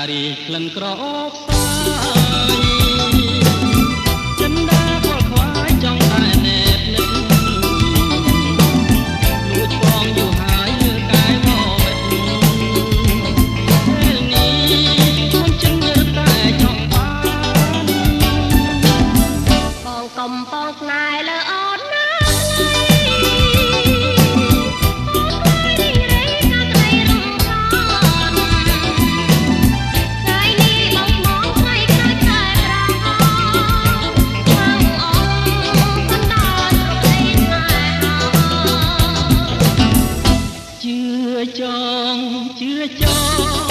រីក្លិនក្រអូបសាយចិនដាពលខ្វាយចង់តែណែបនឹកលួចបងយូរហើយលើកាយមកបិទពេលនេះខ្លួនចិនរត់តែចង់បានបងកំបងស្នេហ៍លើអូនណាជឿចង